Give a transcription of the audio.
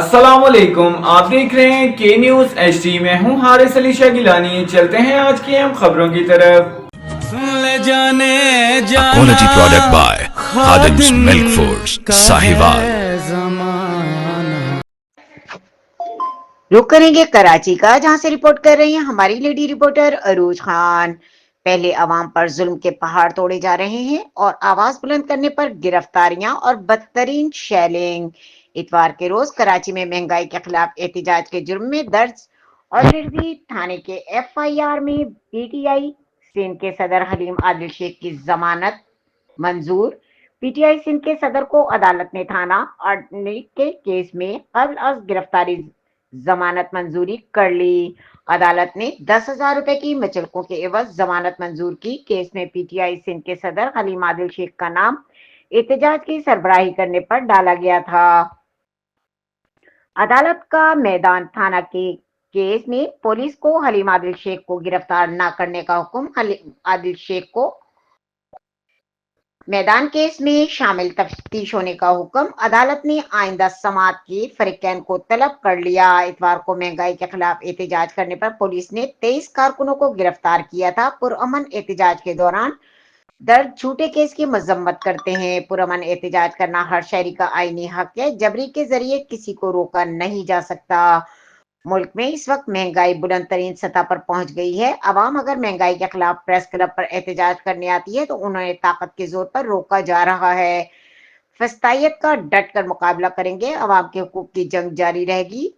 अस्सलाम वालेकुम, आप देख रहे हैं के न्यूज एचडी में हूं हारिस अली शाह गिलानी। चलते हैं आज की हम खबरों की तरफ। ले जाने A जाना quality product by Khadim's Milk Foods, का Sahiwal. है ज़माना। रुक करेंगे कराची का, जहां से रिपोर्ट कर रही हैं हमारी लेडी रिपोर्टर अरूज खान। पहले अवाम पर जुल्म के पहाड़ तोड़े जा रहे हैं और आवाज बुलंद करने पर गिरफ्तारियां और बदतरीन शेलिंग। इतवार के रोज कराची में महंगाई के खिलाफ एहतजाज के जुर्म में दर्ज और निर्जी थाने के एफआईआर में पीटीआई सिंध के सदर हलीम आदिल शेख की जमानत मंजूर। पीटीआई सिंध के सदर को अदालत ने थाना अडनी के केस में कब्ल अज गिरफ्तारी जमानत मंजूरी कर ली। अदालत ने 10,000 रुपए की मुचलकों के एवज जमानत मंजूर की। केस में पीटीआई सिंध के सदर हलीम आदिल शेख का नाम एहतजाज की सरबराही करने पर डाला गया था। अदालत का मैदान थाना के केस में पुलिस को हलीम आदिल शेख को गिरफ्तार न करने का हुक्म। हलीम आदिल शेख को मैदान केस में शामिल तफ्तीश होने का हुक्म। अदालत ने आइंदा समाअत के फरीकैन को तलब कर लिया। इतवार को महंगाई के खिलाफ एहतजाज करने पर पुलिस ने 23 कारकुनों को गिरफ्तार किया था। पुरअमन एहतजाज के दौरान दर्ज झूठे केस की मजम्मत करते हैं। पुरअमन एहतजाज करना हर शहरी का आईनी हक है। जबरी के जरिए किसी को रोका नहीं जा सकता। मुल्क में इस वक्त महंगाई बुलंद तरीन सतह पर पहुंच गई है। अवाम अगर महंगाई के खिलाफ प्रेस क्लब पर एहतजाज करने आती है तो उन्हें ताकत के जोर पर रोका जा रहा है। फस्तायत का डट कर मुकाबला करेंगे। अवाम के हुकूक की जंग जारी रहेगी।